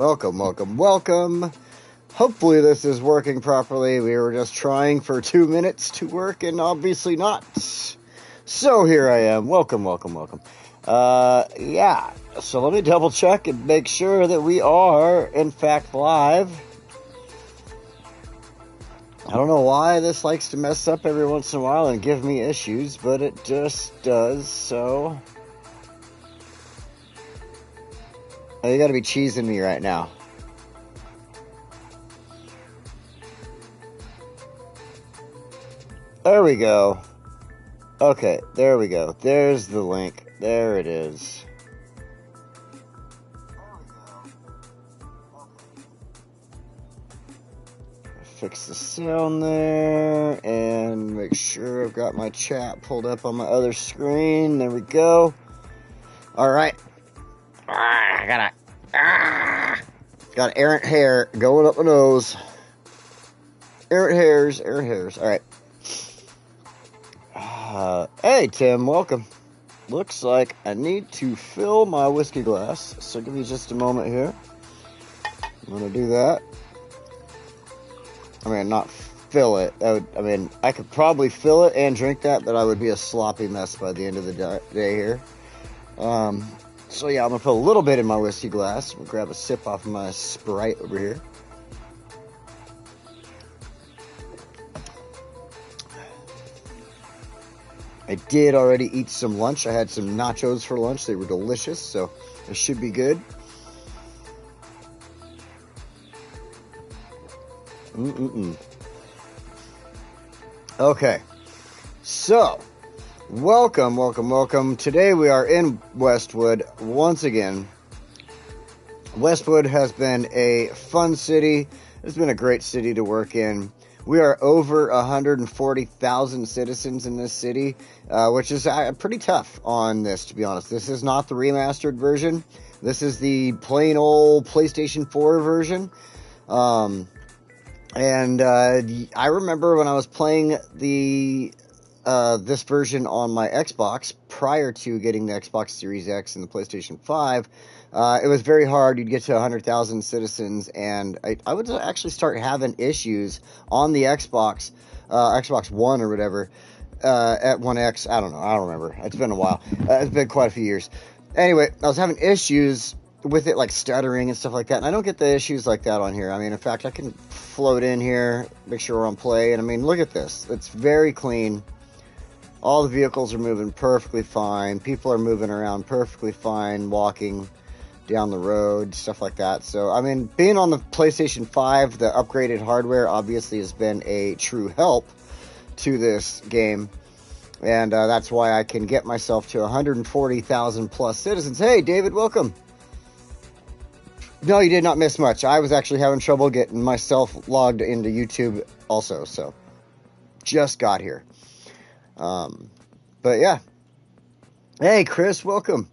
Welcome, welcome, welcome. Hopefully this is working properly. We were just trying for 2 minutes to work, and obviously not. So here I am. Welcome, welcome, welcome. Yeah. So let me double check and make sure that we are, in fact, live. I don't know why this likes to mess up every once in a while and give me issues, but it just does, so... Oh, you gotta be cheesing me right now. There we go. Okay, there we go. There's the link. There it is. Fix the sound there and make sure I've got my chat pulled up on my other screen. There we go. Alright. I got errant hair going up my nose. Errant hairs. Alright. Hey, Tim, welcome. Looks like I need to fill my whiskey glass, so give me just a moment here. I'm gonna do that. I mean, not fill it. I could probably fill it and drink that, but I would be a sloppy mess by the end of the day here. So yeah, I'm gonna put a little bit in my whiskey glass. We'll grab a sip off of my Sprite over here. I did already eat some lunch. I had some nachos for lunch. They were delicious, so it should be good. Okay, so welcome. Today we are in Westwood once again. Westwood has been a fun city. It's been a great city to work in. We are over 140,000 citizens in this city, which is pretty tough on this, to be honest. This is not the remastered version. This is the plain old PlayStation 4 version. I remember when I was playing this version on my Xbox prior to getting the Xbox Series X and the PlayStation 5, it was very hard. You'd get to 100,000 citizens, and I would actually start having issues on the Xbox One or whatever, at 1X. I don't remember. It's been a while. It's been quite a few years. Anyway, I was having issues with it, like stuttering and stuff like that, and I don't get the issues like that on here. I mean, in fact, I can float in here, make sure we're on play, and I mean, look at this. It's very clean. All the vehicles are moving perfectly fine. People are moving around perfectly fine, walking down the road, stuff like that. So, I mean, being on the PlayStation 5, the upgraded hardware obviously has been a true help to this game. And that's why I can get myself to 140,000 plus citizens. Hey, David, welcome. No, you did not miss much. I was actually having trouble getting myself logged into YouTube also, so just got here. But yeah. Hey, Chris, welcome.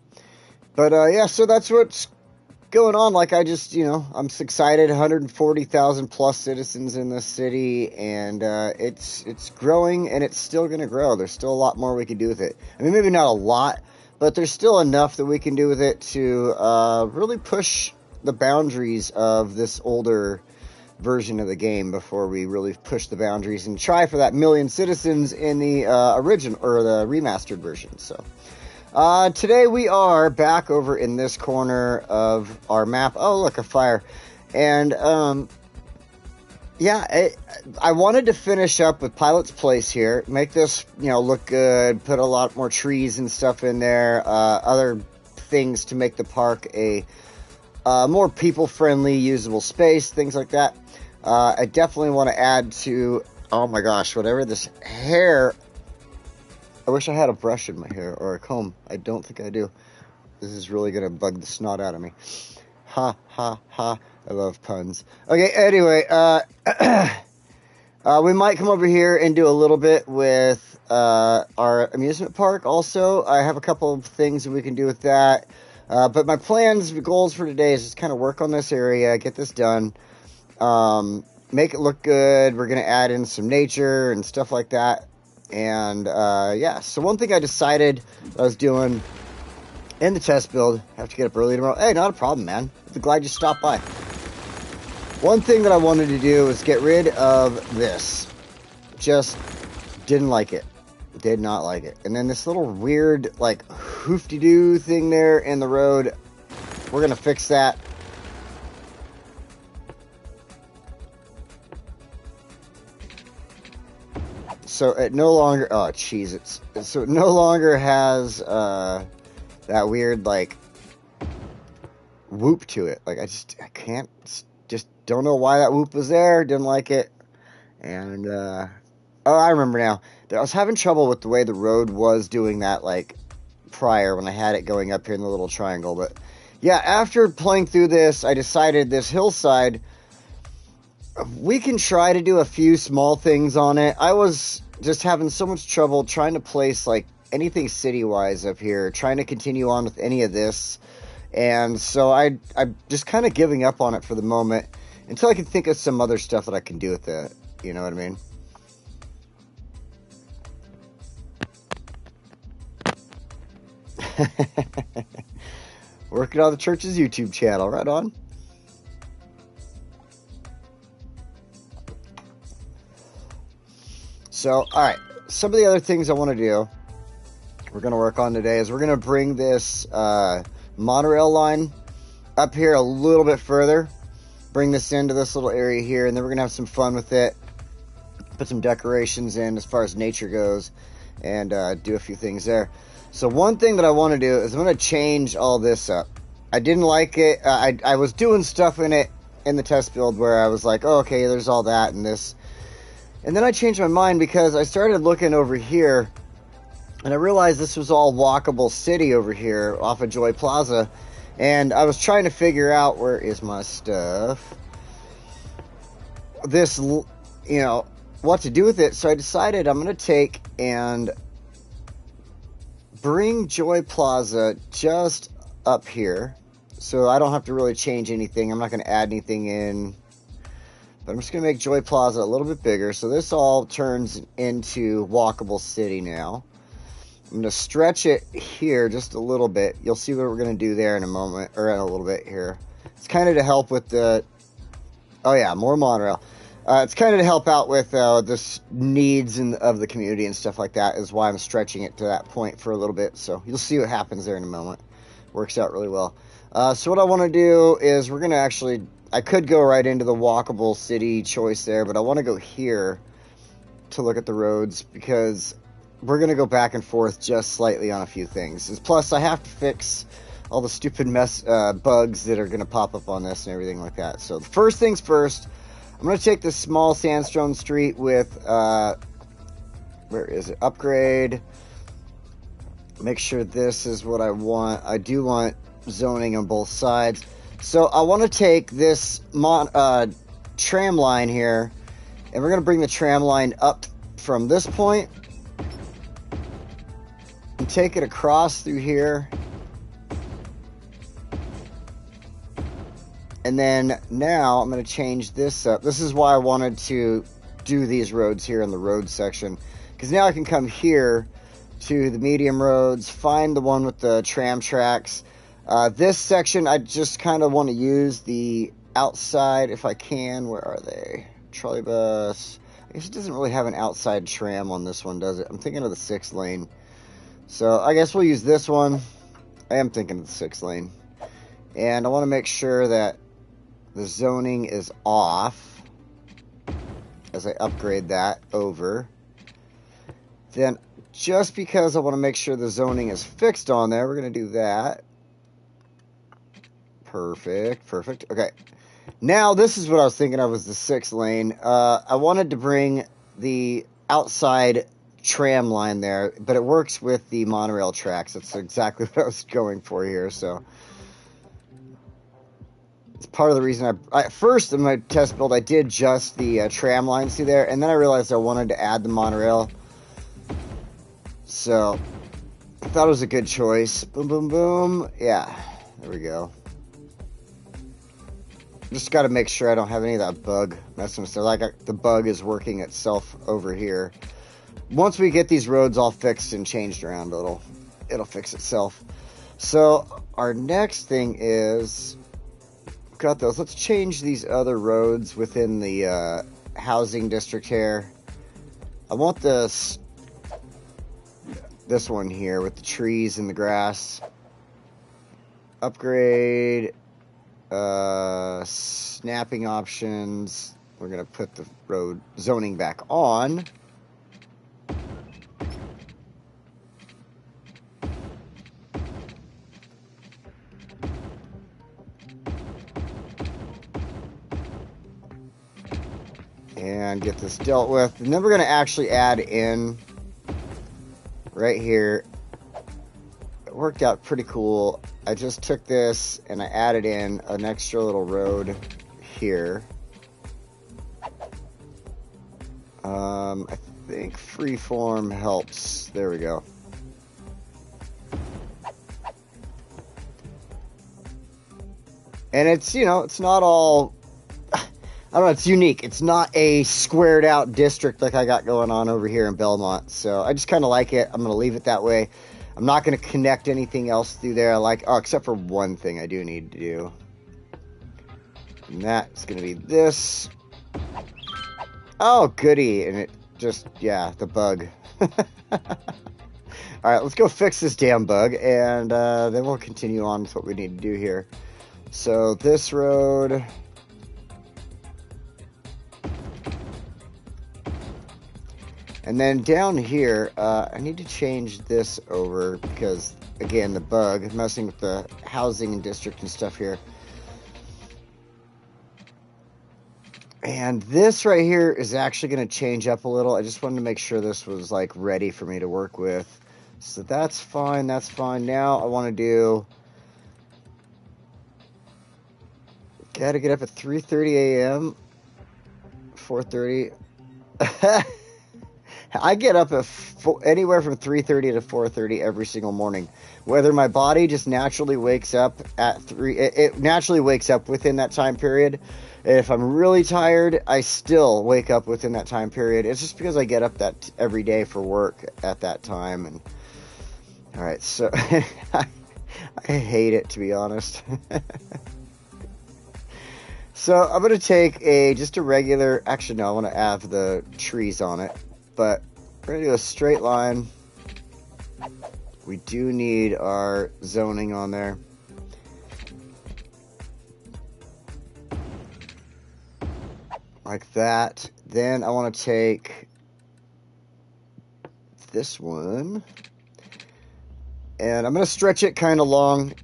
But yeah, so that's what's going on. Like, I'm excited. 140,000 plus citizens in this city, and it's growing, and it's still going to grow. There's still a lot more we can do with it. I mean, maybe not a lot, but there's still enough that we can do with it to really push the boundaries of this older version of the game before we really push the boundaries and try for that million citizens in the original or the remastered version. So today we are back over in this corner of our map. Oh, look, a fire. And yeah, I wanted to finish up with Pilot's Place here, make this look good, put a lot more trees and stuff in there, other things to make the park a more people-friendly, usable space, things like that. I definitely want to add to, oh my gosh, whatever this hair. I wish I had a brush in my hair or a comb. I don't think I do. This is really going to bug the snot out of me. Ha, ha, ha. I love puns. Okay, anyway, we might come over here and do a little bit with our amusement park also. I have a couple of things that we can do with that. But my goals for today is just kind of work on this area, get this done, make it look good. We're going to add in some nature and stuff like that. And, yeah, so one thing I decided I was doing in the test build, have to get up early tomorrow. Hey, not a problem, man. glad you stopped by. One thing that I wanted to do was get rid of this. Just didn't like it. Did not like it. And then this little weird, like, hoofty-doo thing there in the road. We're going to fix that. So it no longer, oh jeez, so it no longer has that weird like whoop to it. Like I can't, just don't know why that whoop was there. Didn't like it. And oh, I remember now. I was having trouble with the way the road was doing that like prior when I had it going up here in the little triangle. But yeah, after playing through this, I decided this hillside, we can try to do a few small things on it. I was just having so much trouble trying to place like anything city-wise up here, trying to continue on with any of this. And so I'm just kind of giving up on it for the moment until I can think of some other stuff that I can do with it. You know what I mean? Working on the church's YouTube channel. Right on. So, alright, some of the other things I want to do, we're going to work on today, is we're going to bring this monorail line up here a little bit further, bring this into this little area here, and then we're going to have some fun with it, put some decorations in as far as nature goes, and do a few things there. So one thing that I want to do is I'm going to change all this up. I didn't like it. I was doing stuff in it in the test build where I was like, oh, okay, there's all that and this. And then I changed my mind because I started looking over here and I realized this was all walkable city over here off of Joy Plaza. And I was trying to figure out, where is my stuff? This, you know, what to do with it. So I decided I'm going to take and bring Joy Plaza just up here. So I don't have to really change anything. I'm not going to add anything in. But I'm just going to make Joy Plaza a little bit bigger. So this all turns into walkable city now. I'm going to stretch it here just a little bit. You'll see what we're going to do there in a moment, or in a little bit here. It's kind of to help with the, oh yeah, more monorail. It's kind of to help out with the needs of the community and stuff like that, is why I'm stretching it to that point for a little bit. So you'll see what happens there in a moment. Works out really well. So what I want to do is we're going to actually, I could go right into the walkable city choice there, but I want to go here to look at the roads because we're going to go back and forth just slightly on a few things. Plus, I have to fix all the stupid bugs that are going to pop up on this and everything like that. So the first things first, I'm going to take this small sandstone street with, where is it? Upgrade. Make sure this is what I want. I do want zoning on both sides. So I want to take this tram line here, and we're going to bring the tram line up from this point and take it across through here. And then now I'm going to change this up. This is why I wanted to do these roads here in the road section, because now I can come here to the medium roads, find the one with the tram tracks. This section, I just kind of want to use the outside if I can. Where are they? Trolley bus. I guess it doesn't really have an outside tram on this one, does it? I'm thinking of the 6 lane. So I guess we'll use this one. I am thinking of the 6 lane. And I want to make sure that the zoning is off as I upgrade that over. Then, just because I want to make sure the zoning is fixed on there, we're going to do that. Perfect. Okay. Now, this is what I was thinking of as the 6 lane. I wanted to bring the outside tram line there, but it works with the monorail tracks. That's exactly what I was going for here, so it's part of the reason I first in my test build, I did just the tram lines through there, and then I realized I wanted to add the monorail. So, I thought it was a good choice. Boom, boom, boom. Yeah, there we go. Just got to make sure I don't have any of that bug messing with stuff. Like the bug is working itself over here. Once we get these roads all fixed and changed around, it'll fix itself. So, our next thing is got those. Let's change these other roads within the housing district here. I want this one here with the trees and the grass. Upgrade, snapping options. We're going to put the road zoning back on. And get this dealt with. And then we're going to actually add in right here. It worked out pretty cool. I just took this and I added in an extra little road here. I think freeform helps. There we go. And it's, you know, it's not all, I don't know, it's unique. It's not a squared out district like I got going on over here in Belmont. So I just kind of like it. I'm going to leave it that way. I'm not going to connect anything else through there. I like, oh, except for one thing I do need to do. And that's going to be this. Oh, goody. And it just, yeah, the bug. All right, let's go fix this damn bug. And then we'll continue on with what we need to do here. So this road. And then down here, I need to change this over because, again, the bug, messing with the housing and district and stuff here. And this right here is actually going to change up a little. I just wanted to make sure this was, like, ready for me to work with. So that's fine, that's fine. Now I want to do... Gotta get up at 3:30 a.m. 4:30. I get up at anywhere from 3:30 to 4:30 every single morning. Whether my body just naturally wakes up at 3, it naturally wakes up within that time period. If I'm really tired, I still wake up within that time period. It's just because I get up that every day for work at that time. And all right, so I hate it, to be honest. So I'm going to take just a regular, actually no, I want to add the trees on it, but we're going to do a straight line. We do need our zoning on there. Like that. Then I want to take this one, and I'm going to stretch it kind of long,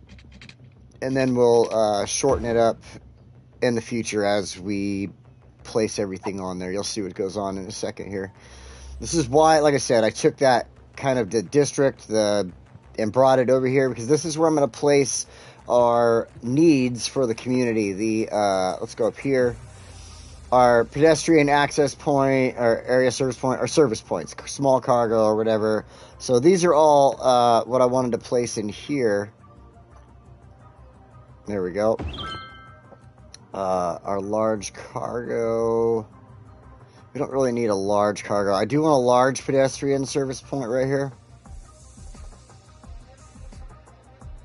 and then we'll shorten it up in the future as we place everything on there. You'll see what goes on in a second here. This is why, like I said, I took that kind of the district and brought it over here because this is where I'm going to place our needs for the community. Let's go up here. Our pedestrian access point, our area service point, our service points, small cargo or whatever. So these are all what I wanted to place in here. There we go. Our large cargo. We don't really need a large cargo. I do want a large pedestrian service point right here.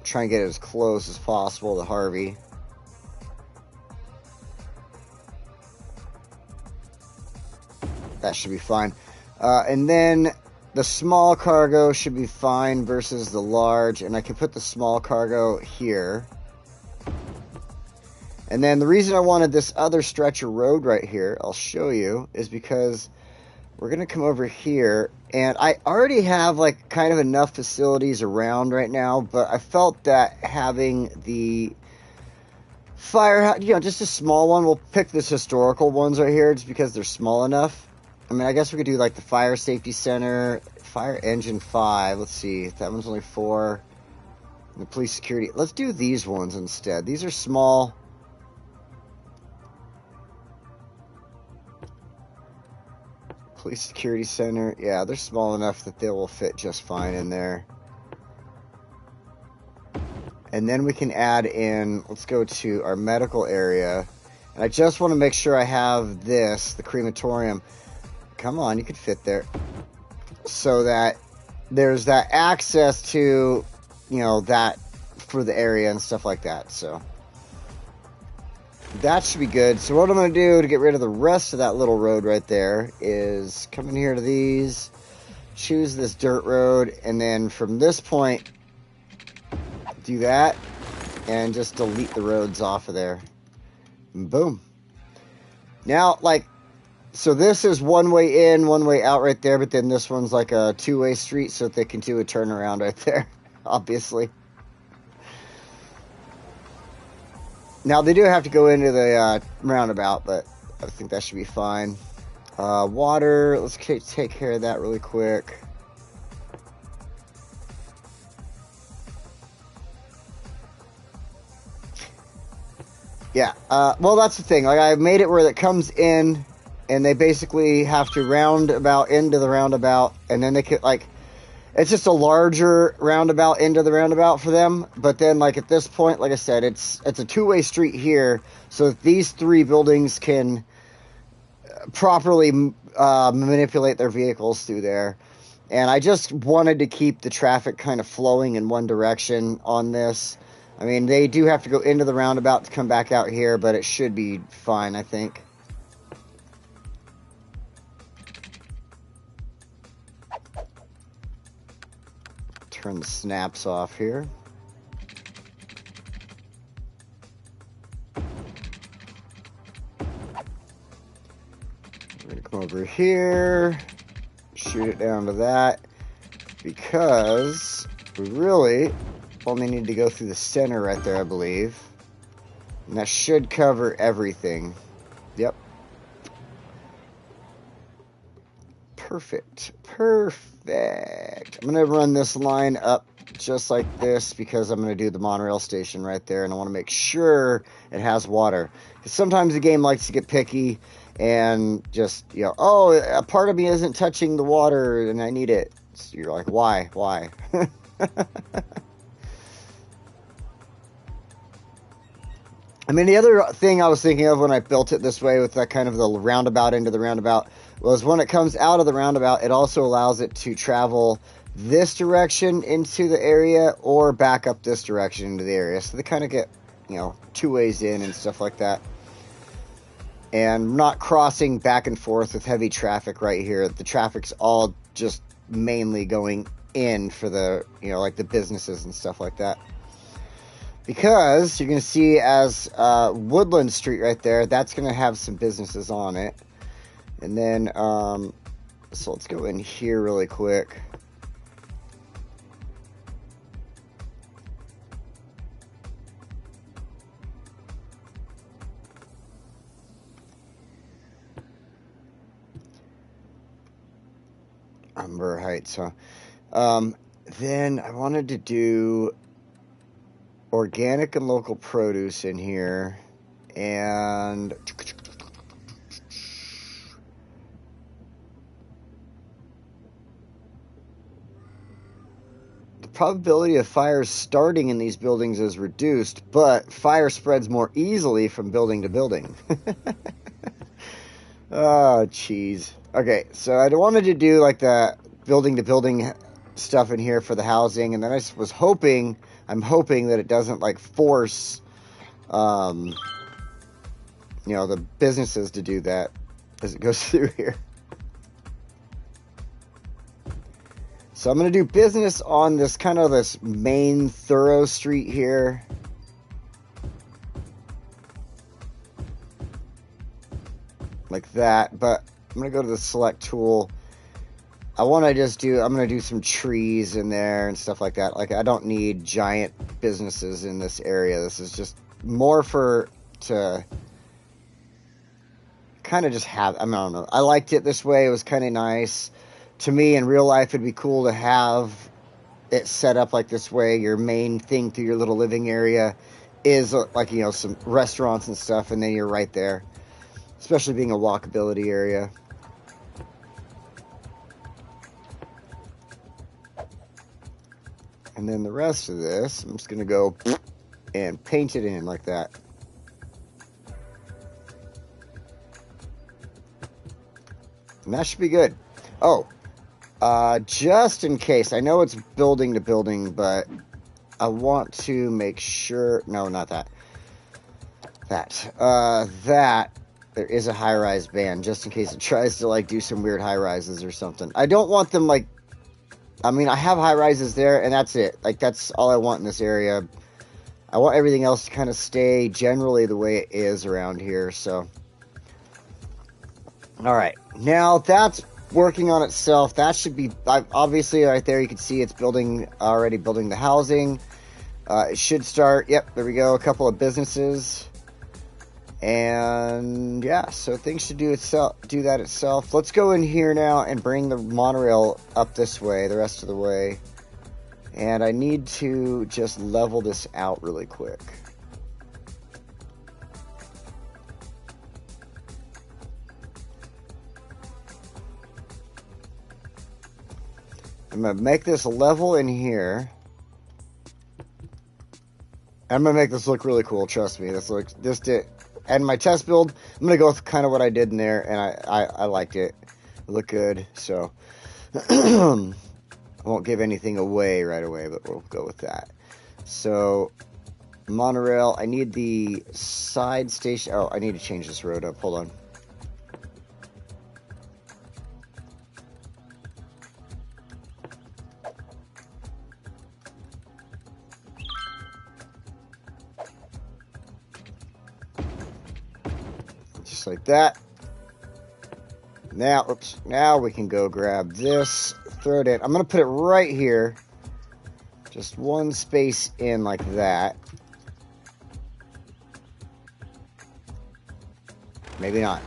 Try and get it as close as possible to Harvey. That should be fine. And then the small cargo should be fine versus the large. And I can put the small cargo here. And then the reason I wanted this other stretch of road right here, I'll show you, is because we're going to come over here. And I already have, like, kind of enough facilities around right now. But I felt that having the firehouse, you know, just a small one. We'll pick this historical ones right here just because they're small enough. I mean, I guess we could do, like, the fire safety center, fire engine 5. Let's see. That one's only 4. And the police security. Let's do these ones instead. These are small. Police Security Center. Yeah, they're small enough that they will fit just fine in there. And then we can add in, let's go to our medical area. And I just want to make sure I have this, the crematorium. Come on, you could fit there. So that there's that access to, you know, that for the area and stuff like that. So that should be good. So what I'm going to do to get rid of the rest of that little road right there is come in here to these, choose this dirt road, and then from this point, do that, and just delete the roads off of there. And boom. Now, like, so this is one way in, one way out right there, but then this one's like a two-way street so that they can do a turnaround right there, obviously. Now, they do have to go into the roundabout, but I think that should be fine. Water, let's take care of that really quick. Yeah, well, that's the thing. Like, I made it where it comes in, and they basically have to roundabout into the roundabout, and then they could, like, it's just a larger roundabout into the roundabout for them. But then, like, at this point, like I said, it's a two-way street here, so that these three buildings can properly manipulate their vehicles through there. And I just wanted to keep the traffic kind of flowing in one direction on this. I mean, they do have to go into the roundabout to come back out here, but it should be fine, I think. Turn the snaps off here. We're going to come over here, shoot it down to that, because we really only need to go through the center right there, I believe. And that should cover everything. Yep. Perfect. Perfect. I'm going to run this line up just like this because I'm going to do the monorail station right there, and I want to make sure it has water. Because sometimes the game likes to get picky and just, you know, oh, a part of me isn't touching the water and I need it. So you're like, why? Why? I mean, the other thing I was thinking of when I built it this way with that kind of the roundabout into the roundabout was when it comes out of the roundabout, it also allows it to travel this direction into the area or back up this direction into the area. So they kind of get, you know, two ways in and stuff like that. And not crossing back and forth with heavy traffic right here. The traffic's all just mainly going in for the, you know, like the businesses and stuff like that. Because you're going to see as Woodland Street right there, that's going to have some businesses on it. And then, so let's go in here really quick. Umber Heights, huh? Then I wanted to do organic and local produce in here, and the probability of fires starting in these buildings is reduced, but fire spreads more easily from building to building. Oh, jeez. Okay, so I wanted to do like the building to building stuff in here for the housing, and then I was hoping, I'm hoping that it doesn't like force, you know, the businesses to do that as it goes through here. So I'm going to do business on this kind of this main thorough street here. Like that, but I'm going to go to the select tool. I want to just do, I'm going to do some trees in there and stuff like that. Like, I don't need giant businesses in this area. This is just more to kind of just have, I don't know. I liked it this way. It was kind of nice. To me, in real life, it'd be cool to have it set up like this way. Your main thing through your little living area is like, you know, some restaurants and stuff, and then you're right there. Especially being a walkability area. And then the rest of this, I'm just going to go and paint it in like that. And that should be good. Oh, just in case, I know it's building to building, but I want to make sure, no, not that. That there is a high-rise ban, just in case it tries to, like, do some weird high-rises or something. I don't want them, like... I mean, I have high-rises there, and that's it. Like, that's all I want in this area. I want everything else to kind of stay generally the way it is around here, so... Alright, now that's working on itself. That should be... obviously, right there, you can see it's already building the housing. It should start... Yep, there we go. A couple of businesses... And yeah, so things should do that itself. Let's go in here now and bring the monorail up this way, the rest of the way. And I need to just level this out really quick. I'm going to make this level in here. I'm going to make this look really cool, trust me. This did... And my test build, I'm going to go with kind of what I did in there, and I liked it. It looked good, so I won't give anything away right away, but we'll go with that. So, monorail, I need the side station. Oh, I need to change this road up. Hold on. Just like that. Now, oops, now we can go grab this, throw it in. I'm going to put it right here. Just one space in like that. Maybe not.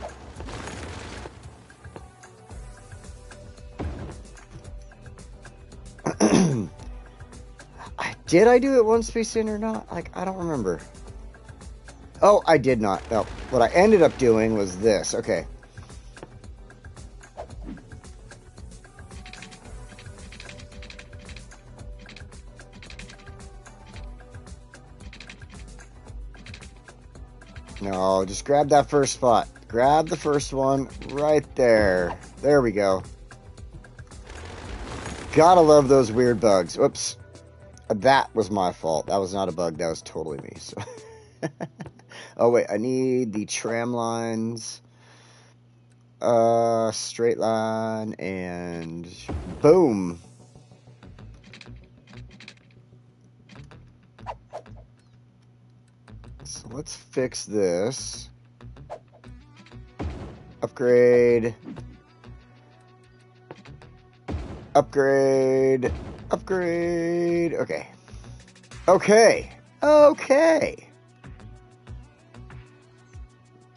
Did I do it one space in or not? Like, I don't remember. Oh, I did not. No, what I ended up doing was this. Okay. No, just grab that first spot. Grab the first one right there. There we go. Gotta love those weird bugs. Whoops. That was my fault. That was not a bug. That was totally me. So. Oh, wait. I need the tram lines. Straight line. And boom. So let's fix this. Upgrade. Upgrade. Upgrade. Okay. Okay. Okay.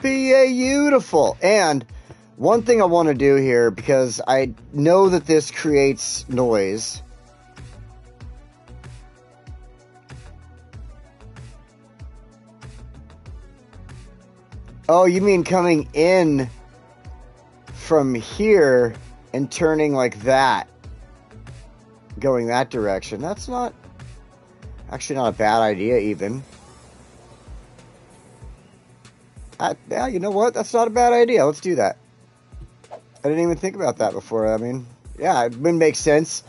Beautiful. And one thing I want to do here, because I know that this creates noise. Oh, you mean coming in from here and turning like that? Going that direction. That's not... actually not a bad idea, even. Yeah, you know what? That's not a bad idea. Let's do that. I didn't even think about that before. I mean, yeah, it makes sense.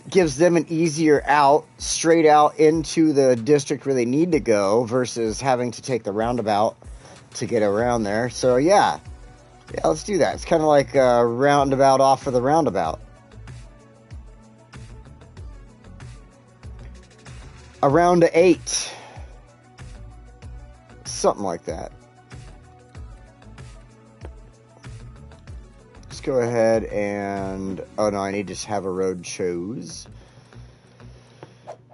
Gives them an easier out, straight out into the district where they need to go, versus having to take the roundabout to get around there. So, yeah. Yeah, let's do that. It's kind of like a roundabout off of the roundabout. Around 8. Something like that. Let's go ahead and... oh, no, I need to have a road chose.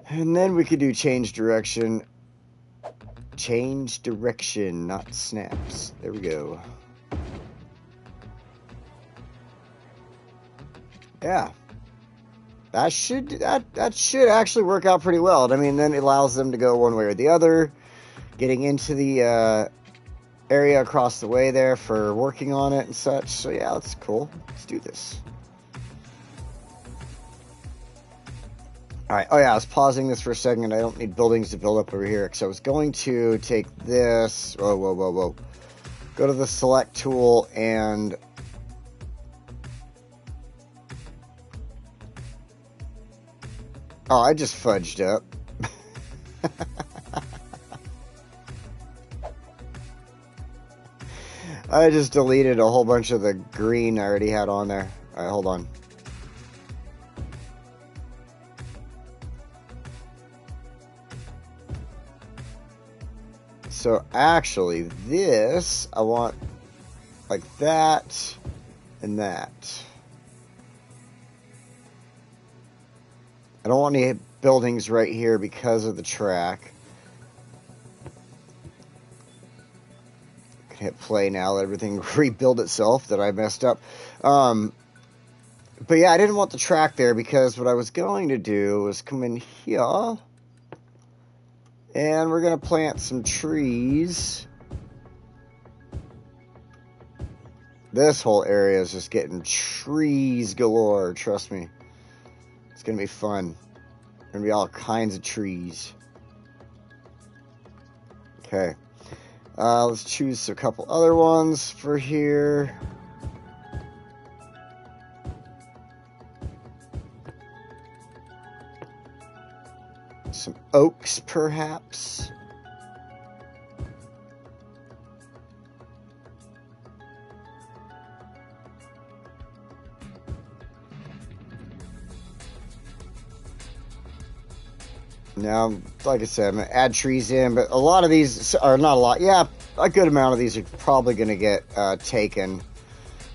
And then we could do change direction. Change direction, not snaps. There we go. Yeah. That should actually work out pretty well. I mean, then it allows them to go one way or the other. Getting into the area across the way there for working on it and such. So yeah, that's cool. Let's do this. Alright, oh yeah, I was pausing this for a second. I don't need buildings to build up over here, because I was going to take this... whoa, whoa, whoa, whoa. Go to the select tool and... oh, I just fudged up. I just deleted a whole bunch of the green I already had on there. Alright, hold on. So actually, this, I want like that and that. I don't want any buildings right here because of the track. I can hit play now, let everything rebuild itself that I messed up. But yeah, I didn't want the track there because what I was going to do was come in here. And we're going to plant some trees. This whole area is just getting trees galore, trust me. It's going to be fun. Going to be all kinds of trees. Okay. Let's choose a couple other ones for here. Some oaks, perhaps. Now, like I said, I'm going to add trees in, but a lot of these, or not a lot, yeah, a good amount of these are probably going to get taken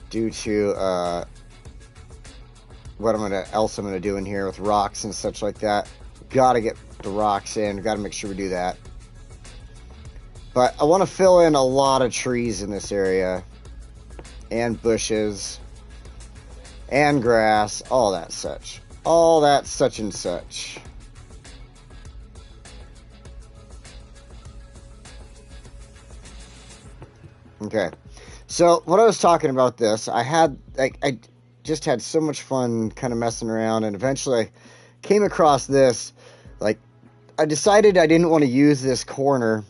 due to what else I'm going to do in here with rocks and such like that. Got to get the rocks in, got to make sure we do that. But I want to fill in a lot of trees in this area, and bushes, and grass, all that such and such. Okay, so what I was talking about this, I just had so much fun kind of messing around, and eventually I came across this. Like, I decided I didn't want to use this corner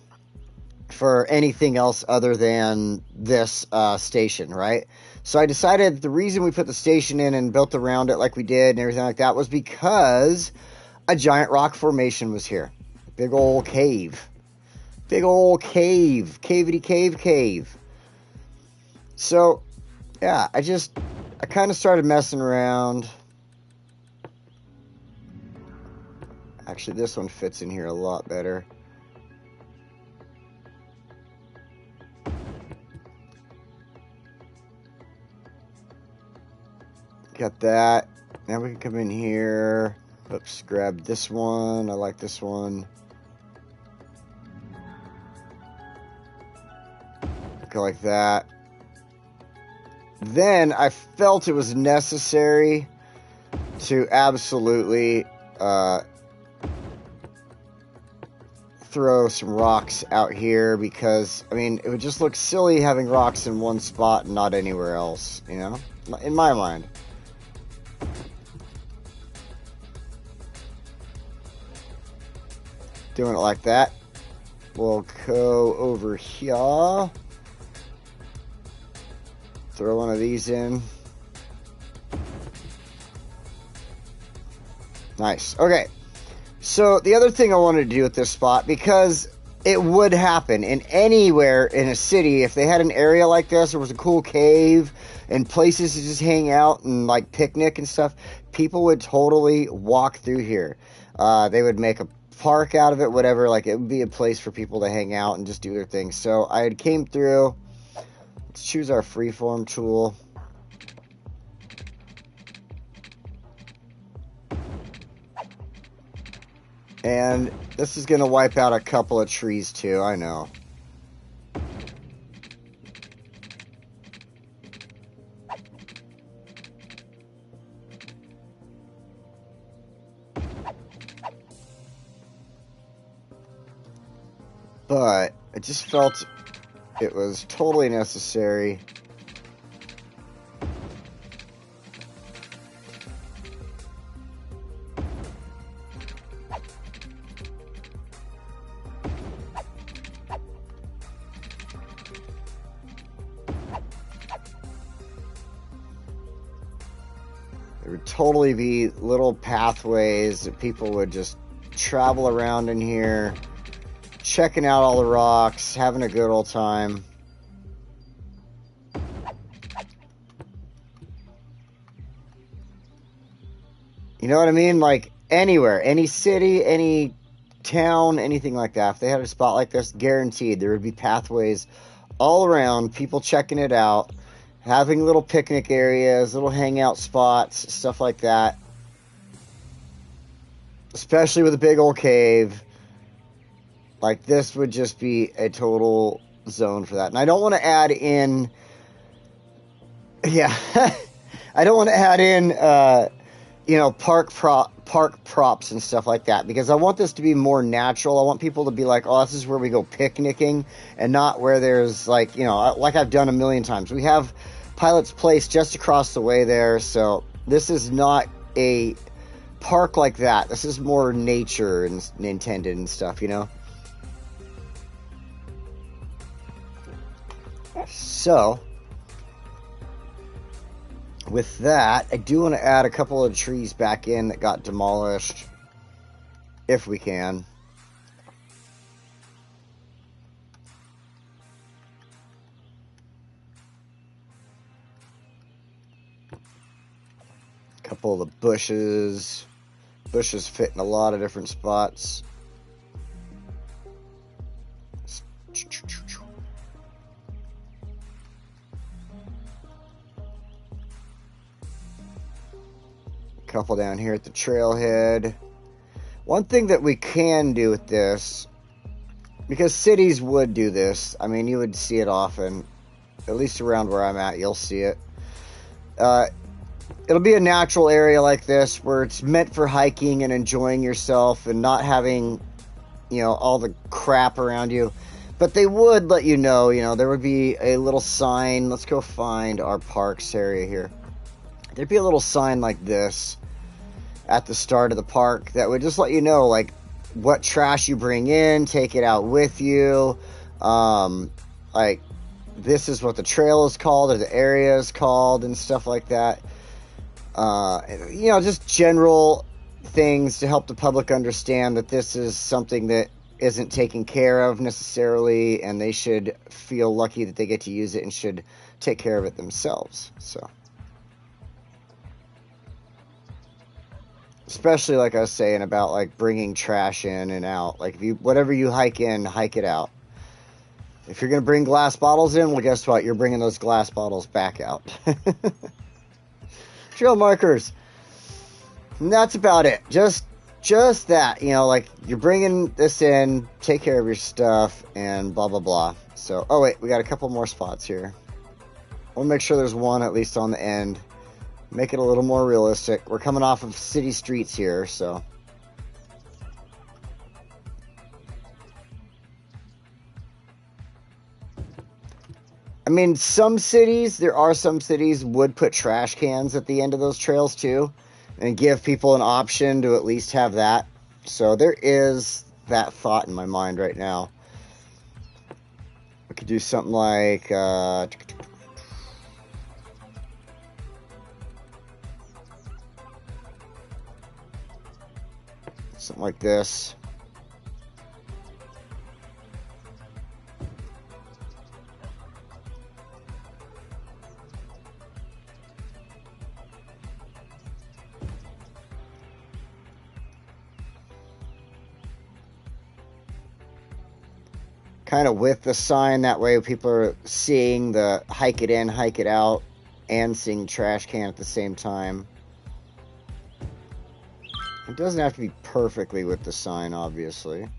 for anything else other than this station, right? So I decided the reason we put the station in and built around it like we did and everything like that was because a giant rock formation was here. Big old cave. Big old cave. Cavity cave. So, yeah, I kind of started messing around. Actually, this one fits in here a lot better. Got that. Now we can come in here. Oops, grab this one. I like this one. Go like that. Then I felt it was necessary to absolutely throw some rocks out here because, I mean, it would just look silly having rocks in one spot and not anywhere else, you know? In my mind. Doing it like that. We'll go over here. Throw one of these in. Nice. Okay. So the other thing I wanted to do with this spot, because it would happen in anywhere in a city, if they had an area like this, there was a cool cave and places to just hang out and like picnic and stuff, people would totally walk through here. They would make a park out of it, whatever. Like, it would be a place for people to hang out and just do their thing. So I came through. Let's choose our freeform tool. And this is going to wipe out a couple of trees too, I know. But I just felt it was totally necessary. There would totally be little pathways that people would just travel around in here, checking out all the rocks, having a good old time. You know what I mean? Like anywhere, any city, any town, anything like that. If they had a spot like this, guaranteed there would be pathways all around, people checking it out, having little picnic areas, little hangout spots, stuff like that. Especially with a big old cave. Like this would just be a total zone for that. And I don't want to add in, yeah, I don't want to add in, you know, park props and stuff like that, because I want this to be more natural. I want people to be like, oh, this is where we go picnicking, and not where there's like, you know, like I've done a million times. We have Pilot's Place just across the way there, so this is not a park like that. This is more nature and intended and stuff, you know. So with that, I do want to add a couple of trees back in that got demolished, if we can. A couple of the bushes. Bushes fit in a lot of different spots. Couple down here at the trailhead. One thing that we can do with this, because cities would do this, I mean, you would see it often, at least around where I'm at, you'll see it. It'll be a natural area like this where it's meant for hiking and enjoying yourself and not having, you know, all the crap around you. But they would let you know, there would be a little sign. Let's go find our parks area here. There'd be a little sign like this at the start of the park that would just let you know, like, what trash you bring in, take it out with you. Like, this is what the trail is called, or the area is called, and stuff like that. Just general things to help the public understand that this is something that isn't taken care of necessarily, and they should feel lucky that they get to use it and should take care of it themselves. So, especially like I was saying about like bringing trash in and out. Like, whatever you hike in, hike it out. If you're gonna bring glass bottles in, well, guess what? You're bringing those glass bottles back out. Trail markers. And that's about it. Just that, like, you're bringing this in, take care of your stuff, and blah, blah, blah. So, oh wait, we got a couple more spots here. We'll make sure there's one at least on the end. Make it a little more realistic. We're coming off of city streets here, so. I mean, there are some cities would put trash cans at the end of those trails too, and give people an option to at least have that. So there is that thought in my mind right now. We could do something like, something like this. Kind of with the sign, that way people are seeing the hike it in, hike it out, and seeing trash can at the same time. It doesn't have to be perfectly with the sign, obviously.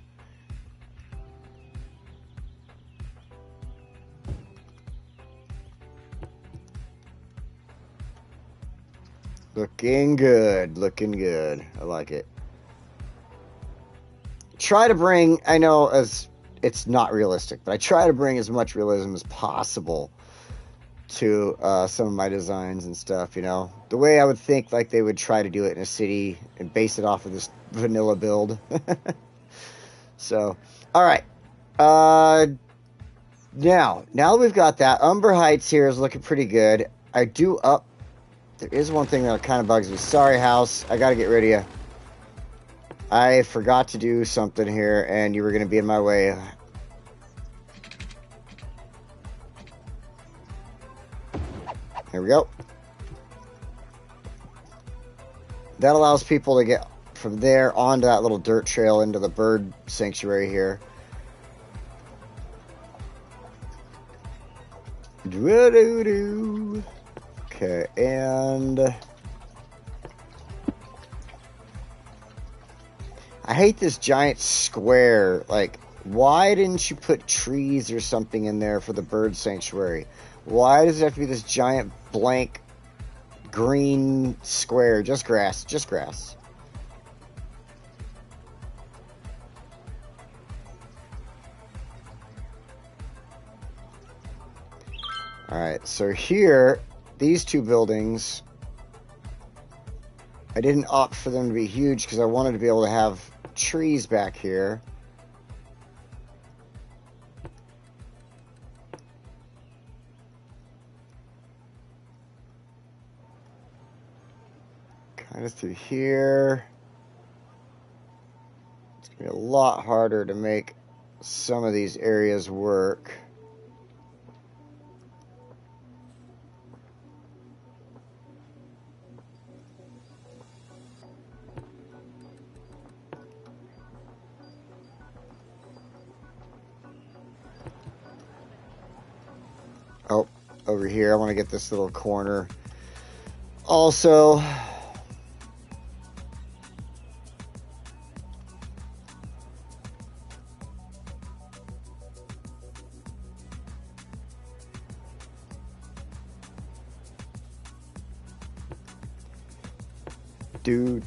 Looking good, looking good. I like it. Try to bring, I know as it's not realistic, but I try to bring as much realism as possible to some of my designs and stuff, the way I would think like they would try to do it in a city and base it off of this vanilla build. So, all right. Now that we've got that, Umber Heights here is looking pretty good. There is one thing that kind of bugs me. Sorry, house. I got to get rid of you. I forgot to do something here, and you were going to be in my way. Here we go. That allows people to get from there onto that little dirt trail into the bird sanctuary here. Okay, and I hate this giant square. Like, why didn't you put trees or something in there for the bird sanctuary? Why does it have to be this giant blank green square? Just grass, just grass. Alright, so here, these two buildings, I didn't opt for them to be huge because I wanted to be able to have trees back here. Kind of through here. It's going to be a lot harder to make some of these areas work. Oh, over here, I want to get this little corner. Also, do.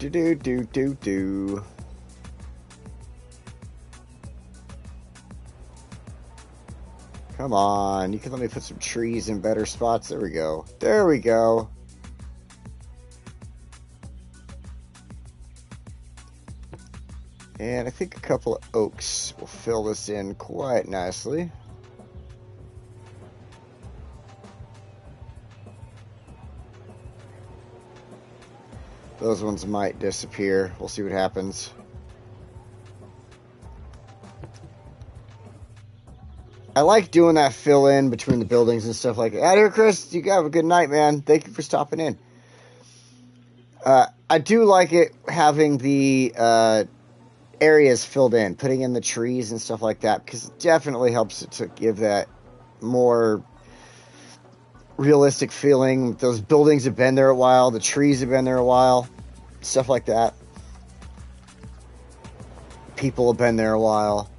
Come on, you can let me put some trees in better spots. There we go. There we go. And I think a couple of oaks will fill this in quite nicely. Those ones might disappear. We'll see what happens. I like doing that fill in between the buildings and stuff like that. Out here, Chris. You have a good night, man. Thank you for stopping in. I do like it having the areas filled in, putting in the trees and stuff like that, because it definitely helps it to give that more realistic feeling. Those buildings have been there a while. The trees have been there a while. Stuff like that. People have been there a while.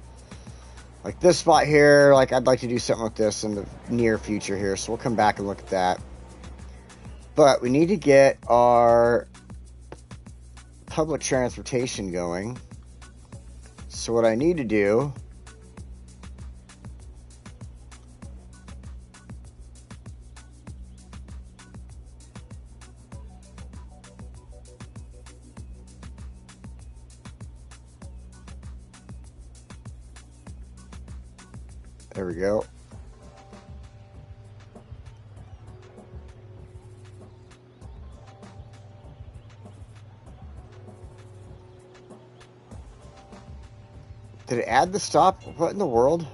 Like this spot here, like I'd like to do something with this in the near future here, so we'll come back and look at that. But we need to get our public transportation going. So what I need to do there we go. Did it add the stop? What in the world?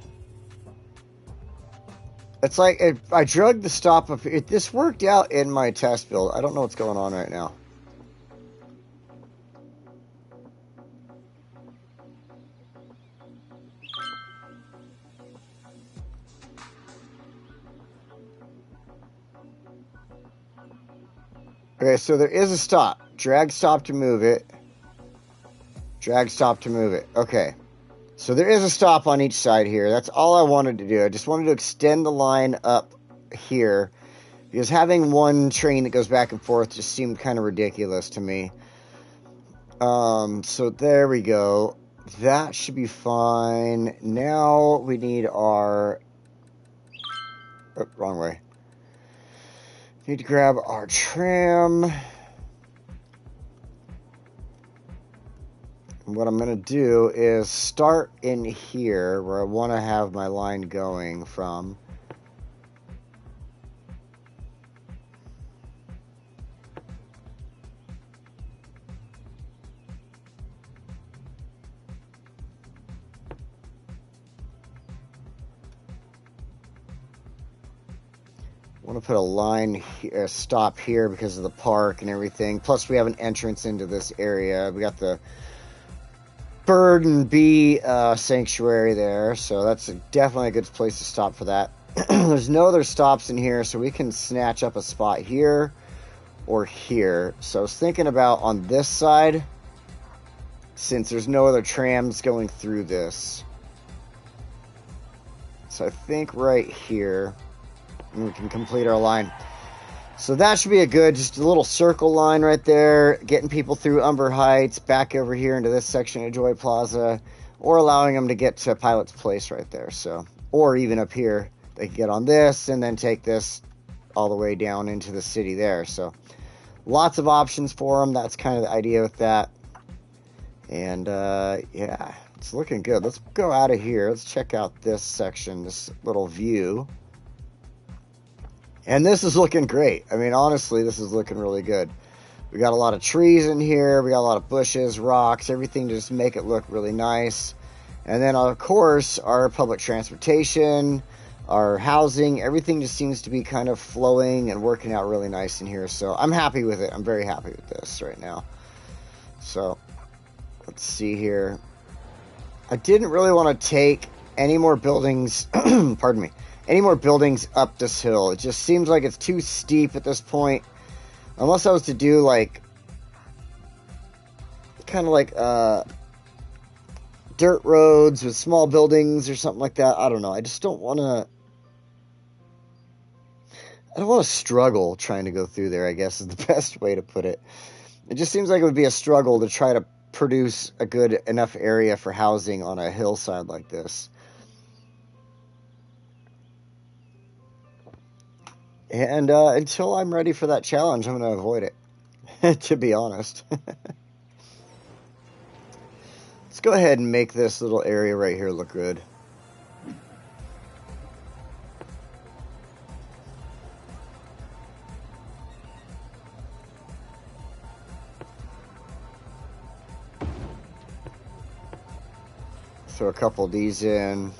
It's like I drugged the stop up. This worked out in my test build. I don't know what's going on right now. Okay, so there is a stop. Drag stop to move it. Drag stop to move it. Okay. So there is a stop on each side here. That's all I wanted to do. I just wanted to extend the line up here, because having one train that goes back and forth just seemed kind of ridiculous to me. So there we go. That should be fine. Now we need our... Oh, wrong way. Need to grab our tram. What I'm going to do is start in here where I want to have my line going from. want to put a line, a stop here because of the park and everything. Plus, we have an entrance into this area. We got the bird and bee sanctuary there, so that's definitely a good place to stop for that. There's no other stops in here, so we can snatch up a spot here or here. So I was thinking about on this side, since there's no other trams going through this. So I think right here, and we can complete our line. So that should be a good, just a little circle line right there, getting people through Umber Heights, back over here into this section of Joy Plaza, or allowing them to get to Pilot's Place right there. So, or even up here, they can get on this and then take this all the way down into the city there. So lots of options for them. That's kind of the idea with that. And yeah, it's looking good. Let's go out of here. Let's check out this section, this little view. And this is looking great. I mean, honestly, this is looking really good. We got a lot of trees in here. We got a lot of bushes, rocks, everything to just make it look really nice. And then, of course, our public transportation, our housing, everything just seems to be kind of flowing and working out really nice in here. So I'm happy with it. I'm very happy with this right now. So let's see here. I didn't really want to take any more buildings, pardon me, any more buildings up this hill. It just seems like it's too steep at this point. Unless I was to do like, kind of like dirt roads with small buildings or something like that. I don't know. I just don't want to, I don't want to struggle trying to go through there, I guess is the best way to put it. It just seems like it would be a struggle to try to produce a good enough area for housing on a hillside like this. And until I'm ready for that challenge, I'm going to avoid it, to be honest. Let's go ahead and make this little area right here look good. Throw a couple of these in.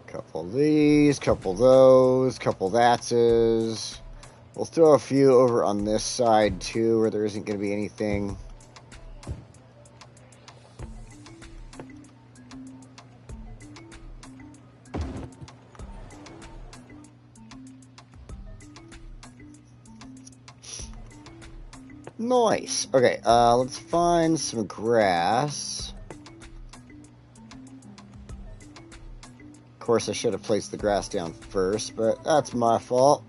Couple of these, couple of those, couple of thatses. We'll throw a few over on this side too, where there isn't going to be anything. Nice. Okay, let's find some grass. Of course, I should have placed the grass down first, but that's my fault.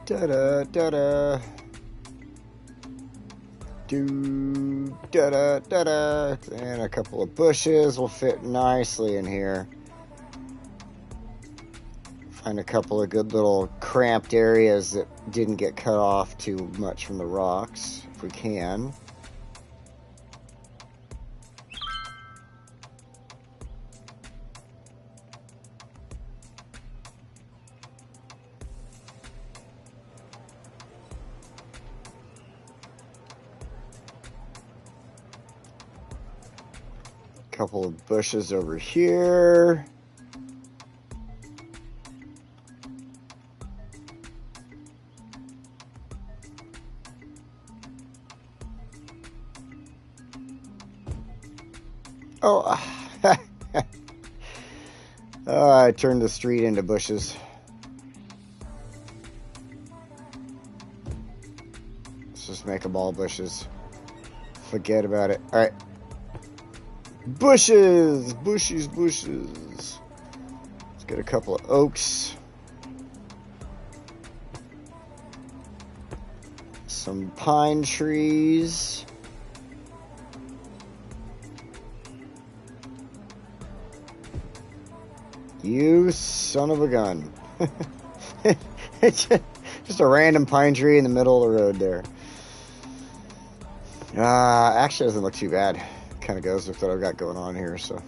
Da-da, da-da. Da-da, da-da. And a couple of bushes will fit nicely in here. Find a couple of good little cramped areas that didn't get cut off too much from the rocks, if we can. Couple of bushes over here. Oh, oh, I turned the street into bushes. Let's just make them all bushes. Forget about it. All right. Bushes, bushes, bushes. Let's get a couple of oaks. Some pine trees. You son of a gun. It's just a random pine tree in the middle of the road there. Actually doesn't look too bad. Kind of goes with what I've got going on here, so.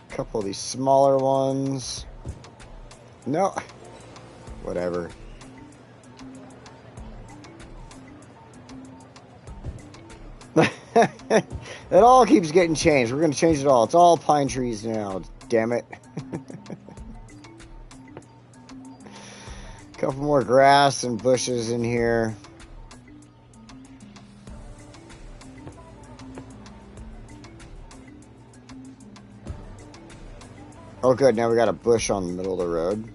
A couple of these smaller ones. No. Whatever. It all keeps getting changed. We're going to change it all. It's all pine trees now. Damn it. A couple more grass and bushes in here. Oh, good. Now we got a bush on the middle of the road.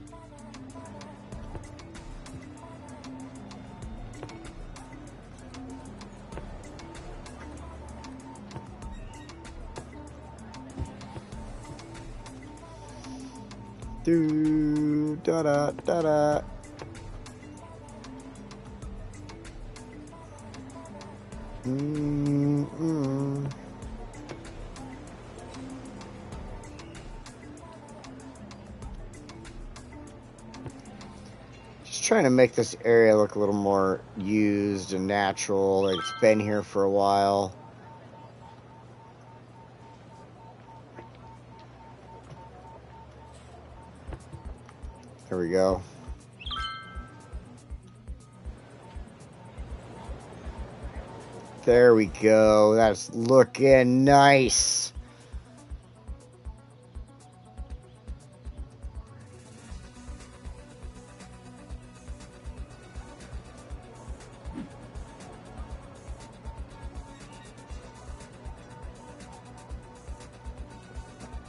Do da da da da. Just trying to make this area look a little more used and natural, like it's been here for a while. There we go. There we go. That's looking nice.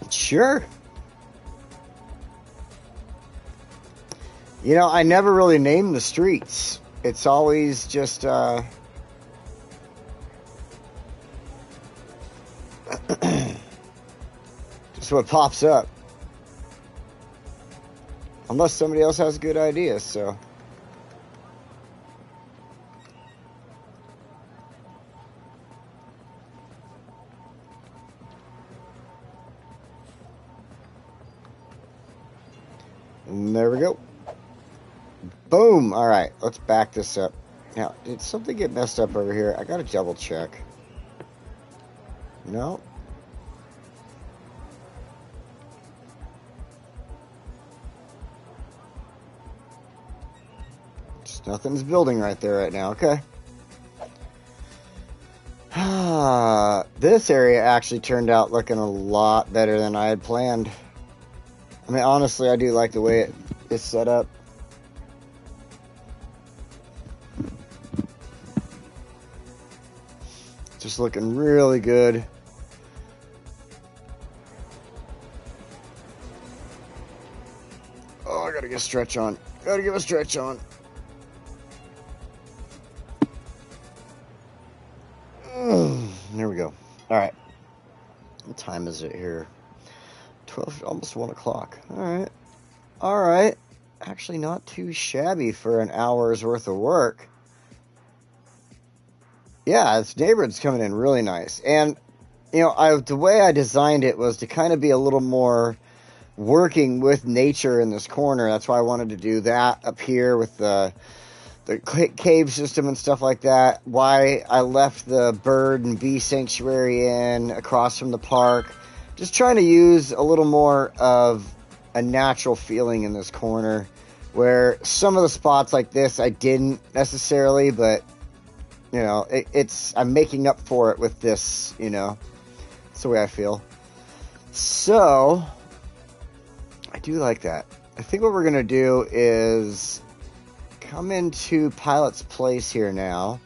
Sure. You know, I never really name the streets. It's always just, just what pops up. Unless somebody else has good ideas, so. And there we go. Boom! Alright, let's back this up. Now, did something get messed up over here? I gotta double check. No. Just nothing's building right there right now, okay. This area actually turned out looking a lot better than I had planned. I mean, honestly, I do like the way it is set up. Just looking really good. Oh, I gotta get a stretch on. Gotta give a stretch on. There we go. Alright. What time is it here? 12, almost 1 o'clock. Alright. Alright. Actually not too shabby for an hour's worth of work. Yeah, this neighborhood's coming in really nice. And, you know, the way I designed it was to kind of be a little more working with nature in this corner. That's why I wanted to do that up here with the cave system and stuff like that. Why I left the bird and bee sanctuary in across from the park. Just trying to use a little more of a natural feeling in this corner. Where some of the spots like this I didn't necessarily, but you know, I'm making up for it with this, you know. That's the way I feel. So, I do like that. I think what we're going to do is come into Pilot's Place here now.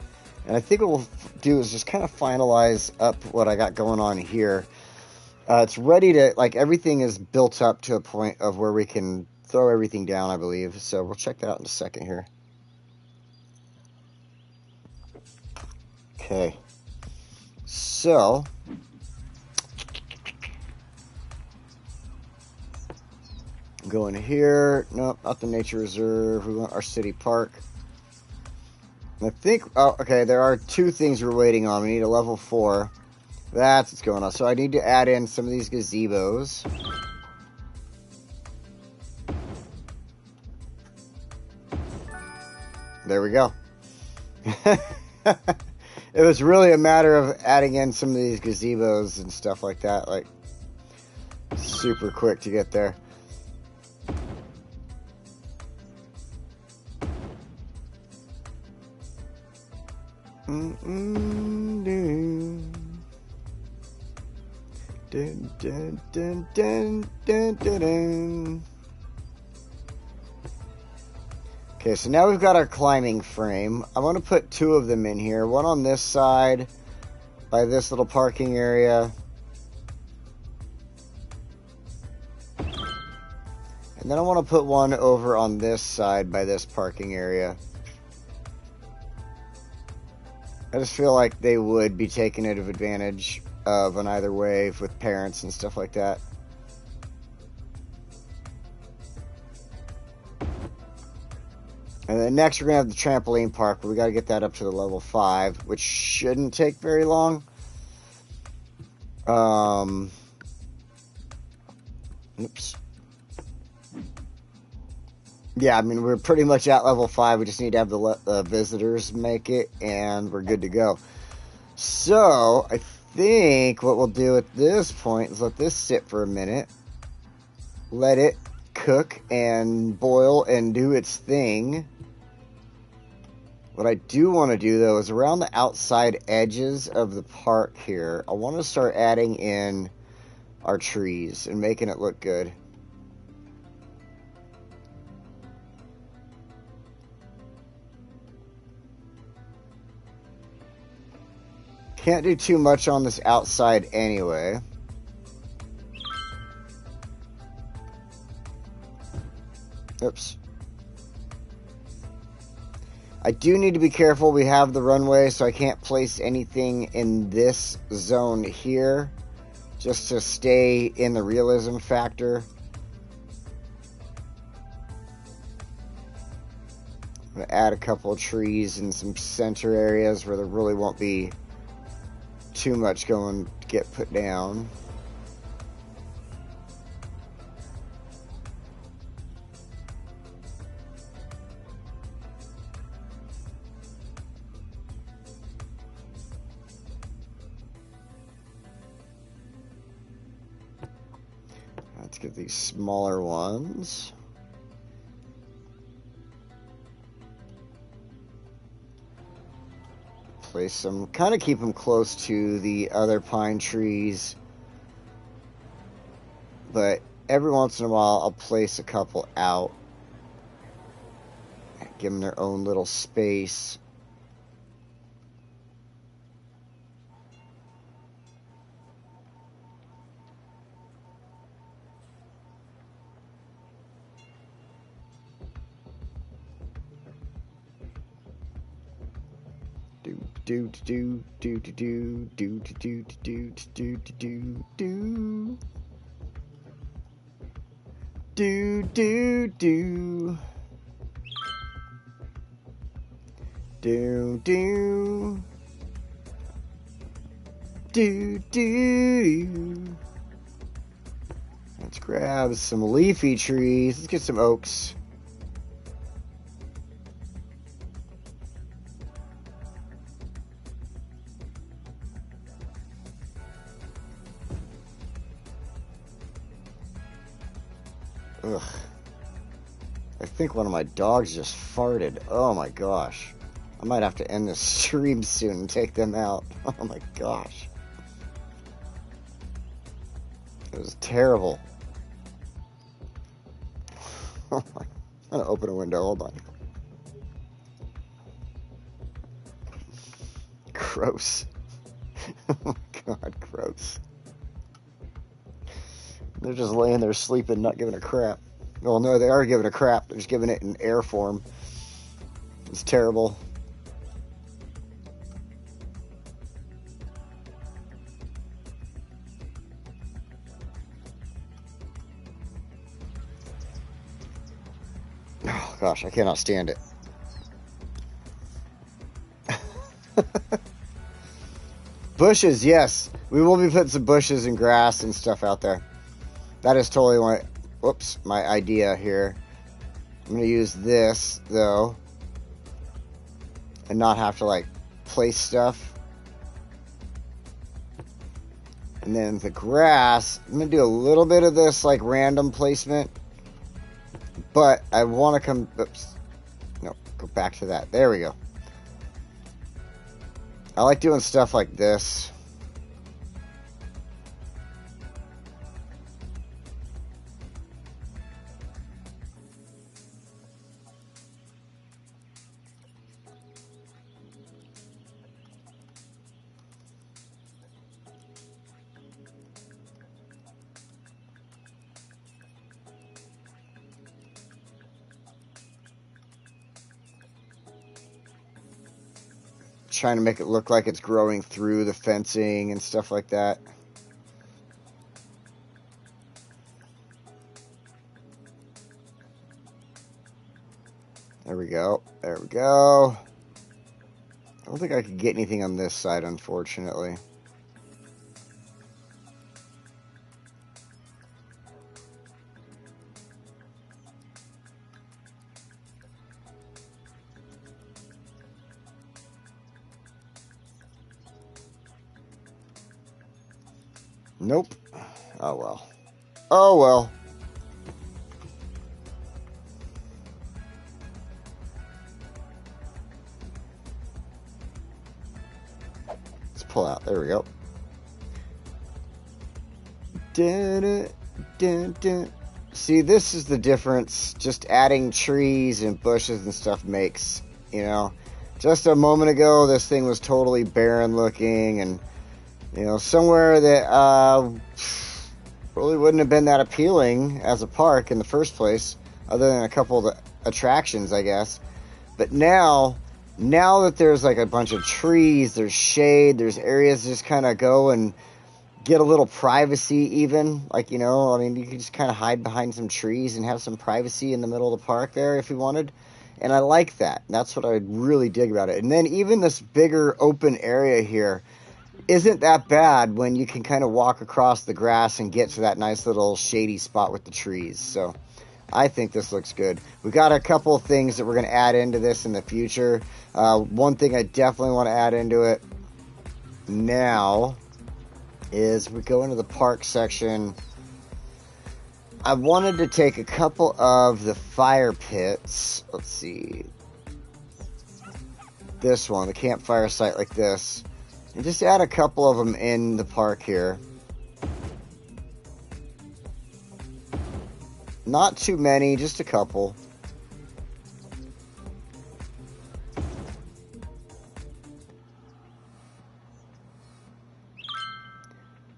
And I think what we'll do is just kind of finalize up what I got going on here. It's ready to, like, everything is built up to a point of where we can throw everything down, I believe. So, we'll check that out in a second here. Okay, so Go in here. Nope, not the nature reserve. We want our city park. I think, oh, okay, there are 2 things we're waiting on. We need a level 4. That's what's going on. So I need to add in some of these gazebos. There we go. It was really a matter of adding in some of these gazebos and stuff like that. Like, super quick to get there. Dun, dun, dun, dun, dun, dun, dun. Okay, so now we've got our climbing frame. I want to put 2 of them in here. One on this side by this little parking area. And then I want to put one over on this side by this parking area. I just feel like they would be taking advantage of on either way with parents and stuff like that. And then next we're going to have the trampoline park, but we got to get that up to the level 5, which shouldn't take very long. Oops. Yeah, I mean, we're pretty much at level 5. We just need to have the visitors make it, and we're good to go. So, I think what we'll do at this point is let this sit for a minute. Let it cook and boil and do its thing. What I do want to do, though, is around the outside edges of the park here, I want to start adding in our trees and making it look good. Can't do too much on this outside anyway. Oops. I do need to be careful. We have the runway, so I can't place anything in this zone here, just to stay in the realism factor. I'm going to add a couple of trees in some center areas where there really won't be too much going to get put down. Let's get these smaller ones. Place them, kind of keep them close to the other pine trees. But every once in a while, I'll place a couple out. Give them their own little space. Do do do do do do do do do do do do do do do do do do. Let's grab some leafy trees. Let's get some oaks. Ugh. I think one of my dogs just farted. Oh my gosh. I might have to end this stream soon and take them out. Oh my gosh. It was terrible. Oh my. I'm gonna open a window. Hold on. Gross. Oh my god, gross. They're just laying there sleeping, not giving a crap. Well, no, they are giving a crap. They're just giving it in air form. It's terrible. gosh, I cannot stand it. Bushes, yes. We will be putting some bushes and grass and stuff out there. That is totally my idea here. I'm going to use this, though, and not have to, like, place stuff. And then the grass, I'm going to do a little bit of this, like, random placement. But I want to go back to that. There we go. I like doing stuff like this. Trying to make it look like it's growing through the fencing and stuff like that. There we go. There we go. I don't think I could get anything on this side, unfortunately. Nope. Oh, well. Oh, well. Let's pull out. There we go. Dun, dun, dun. See, this is the difference. Just adding trees and bushes and stuff makes, you know. Just a moment ago, this thing was totally barren looking and, you know, somewhere that really wouldn't have been that appealing as a park in the first place, other than a couple of the attractions, I guess. But now that there's like a bunch of trees, there's shade, there's areas to just kind of go and get a little privacy even. Like, you know, I mean, you could just kind of hide behind some trees and have some privacy in the middle of the park there if you wanted. And I like that. That's what I really dig about it. And then even this bigger open area here isn't that bad when you can kind of walk across the grass and get to that nice little shady spot with the trees. So I think this looks good. We got a couple of things that we're going to add into this in the future. One thing I definitely want to add into it now is we go into the park section. I wanted to take a couple of the fire pits. Let's see. This one, the campfire site like this. And just add a couple of them in the park here. Not too many, just a couple.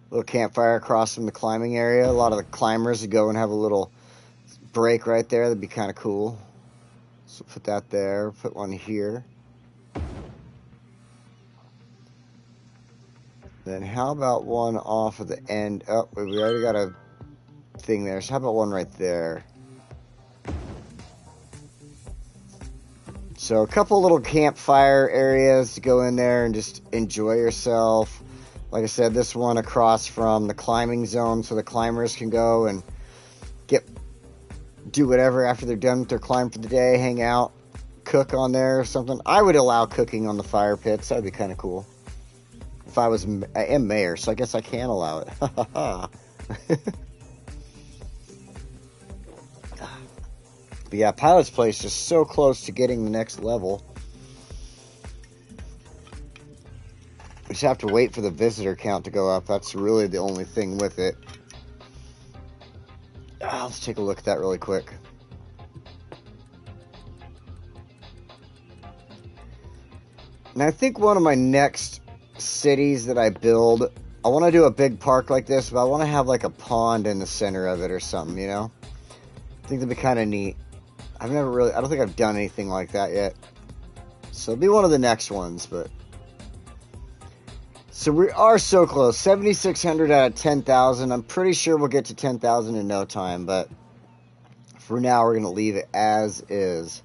Little campfire across from the climbing area. A lot of the climbers would go and have a little break right there. That'd be kind of cool. So put that there. Put one here. Then how about one off of the end? Oh, we already got a thing there. So how about one right there? So a couple little campfire areas to go in there and just enjoy yourself. Like I said, this one across from the climbing zone so the climbers can go and do whatever after they're done with their climb for the day, hang out, cook on there or something. I would allow cooking on the fire pits. That'd be kind of cool. If I am mayor, so I guess I can allow it. But yeah, Pilot's Place is so close to getting the next level. We just have to wait for the visitor count to go up. That's really the only thing with it. Let's take a look at that really quick. And I think one of my next cities that I build, I want to do a big park like this, but I want to have like a pond in the center of it or something, you know? I think that'd be kind of neat. I don't think I've done anything like that yet. So it'll be one of the next ones, but. So we are so close. 7,600 out of 10,000. I'm pretty sure we'll get to 10,000 in no time, but For now, we're going to leave it as is.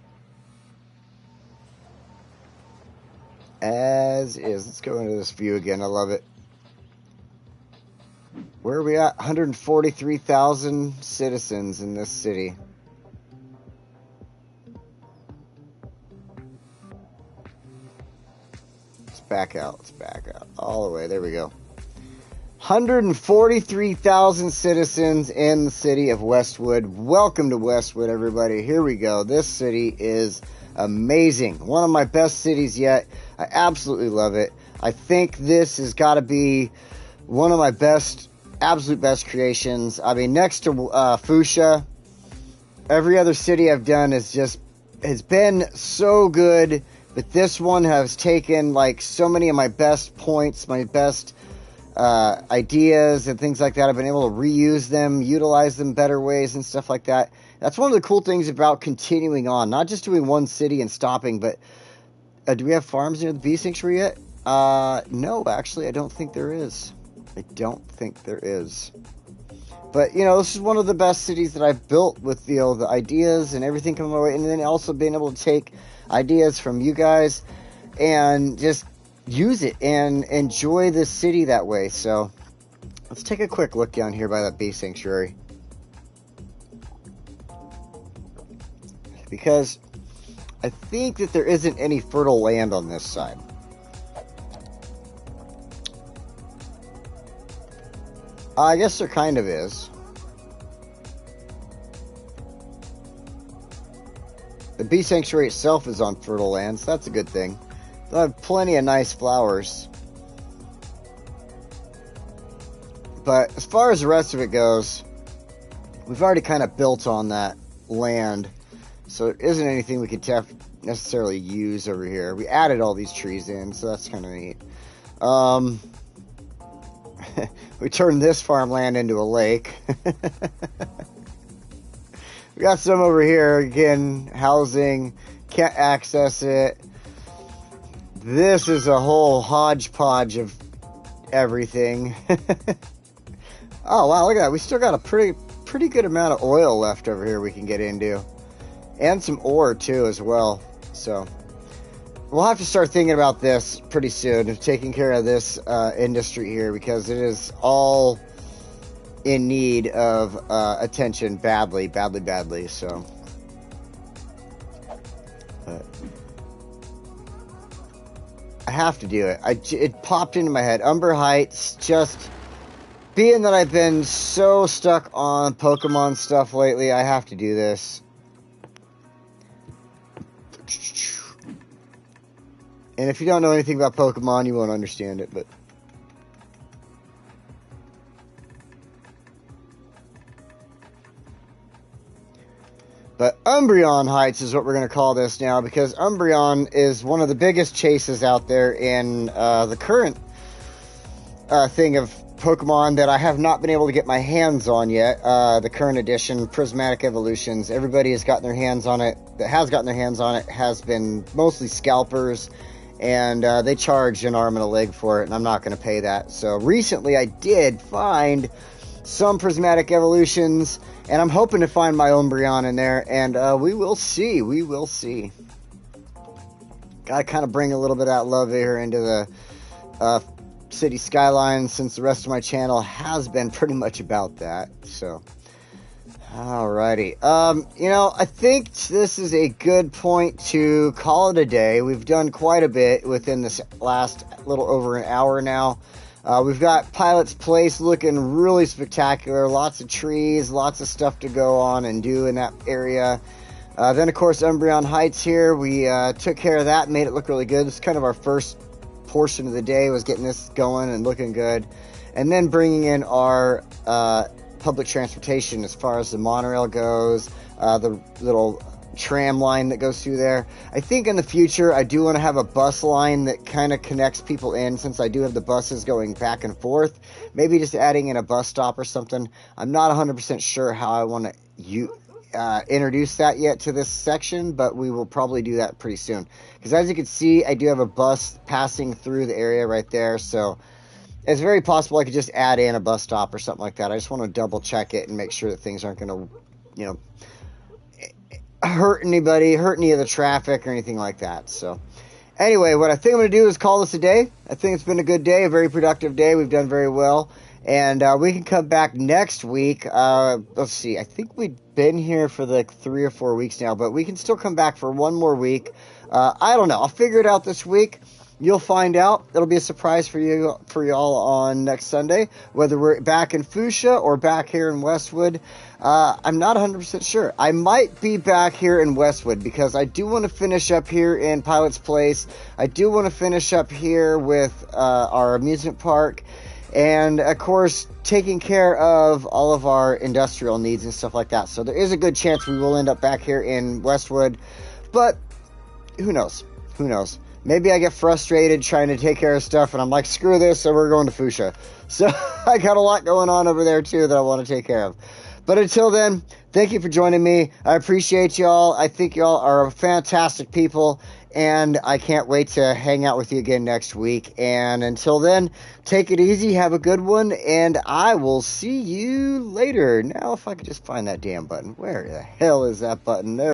As is. Let's go into this view again. I love it. Where are we at? 143,000 citizens in this city. Let's back out. Let's back out. All the way. There we go. 143,000 citizens in the city of Westwood. Welcome to Westwood, everybody. Here we go. This city is amazing. One of my best cities yet. I absolutely love it. I think this has got to be one of my best, absolute best creations. I mean, next to Fuchsia, every other city I've done has been so good. But this one has taken like so many of my best points, my best ideas and things like that. I've been able to reuse them, utilize them better ways and stuff like that. That's one of the cool things about continuing on, not just doing one city and stopping, but do we have farms near the bee sanctuary yet? No, actually, I don't think there is. I don't think there is. But, you know, this is one of the best cities that I've built with, you know, the ideas and everything coming my way, and then also being able to take ideas from you guys and just use it and enjoy the city that way. So let's take a quick look down here by that bee sanctuary, because I think that there isn't any fertile land on this side. I guess there kind of is. The bee sanctuary itself is on fertile land, so that's a good thing. They'll have plenty of nice flowers. But as far as the rest of it goes, we've already kind of built on that land. So there isn't anything we could necessarily use over here. We added all these trees in, so that's kind of neat. We turned this farmland into a lake. We got some over here, again, housing. Can't access it. This is a whole hodgepodge of everything. Oh, wow, look at that. We still got a pretty good amount of oil left over here we can get into. And some ore, too, as well. So, we'll have to start thinking about this pretty soon, of taking care of this industry here, because it is all in need of attention badly. So, but I have to do it. It popped into my head. Umber Heights, just being that I've been so stuck on Pokemon stuff lately, I have to do this. And if you don't know anything about Pokemon, you won't understand it, But Umbreon Heights is what we're going to call this now, because Umbreon is one of the biggest chases out there in the current thing of Pokemon that I have not been able to get my hands on yet. The current edition, Prismatic Evolutions. Everybody has gotten their hands on it. That has gotten their hands on it has been mostly scalpers, and they charge an arm and a leg for it, and I'm not going to pay that. So recently I did find some Prismatic Evolutions, and I'm hoping to find my Umbreon in there, and we will see. We will see. Gotta kind of bring a little bit of that love here into the city Skylines, since the rest of my channel has been pretty much about that. So, alrighty. You know, I think this is a good point to call it a day. We've done quite a bit within this last little over an hour now. We've got Pilot's Place looking really spectacular. Lots of trees, lots of stuff to go on and do in that area. Then, of course, Umbreon Heights here. We took care of that and made it look really good. It's kind of our first portion of the day, was getting this going and looking good. And then bringing in our public transportation as far as the monorail goes, the little tram line that goes through there. I think in the future I do want to have a bus line that kind of connects people in, since I do have the buses going back and forth. Maybe just adding in a bus stop or something. I'm not 100% sure how I want to introduce that yet to this section, but we will probably do that pretty soon, because as you can see, I do have a bus passing through the area right there, so it's very possible I could just add in a bus stop or something like that. I just want to double check it and make sure that things aren't going to, you know, hurt anybody, hurt any of the traffic or anything like that. So anyway, what I think I'm going to do is call this a day. I think it's been a good day, a very productive day. We've done very well. And we can come back next week. Let's see. I think we've been here for like 3 or 4 weeks now, but we can still come back for one more week. I don't know. I'll figure it out this week. You'll find out. It'll be a surprise for y'all on next Sunday, whether we're back in Fuchsia or back here in Westwood. I'm not 100% sure. I might be back here in Westwood because I do want to finish up here in Pilot's Place. I do want to finish up here with our amusement park. And, of course, taking care of all of our industrial needs and stuff like that. So there is a good chance we will end up back here in Westwood. But who knows? Who knows? Maybe I get frustrated trying to take care of stuff, and I'm like, screw this, so we're going to Fuchsia. So I got a lot going on over there, too, that I want to take care of. But until then, thank you for joining me. I appreciate y'all. I think y'all are fantastic people, and I can't wait to hang out with you again next week. And until then, take it easy, have a good one, and I will see you later. Now, if I could just find that damn button. Where the hell is that button? There.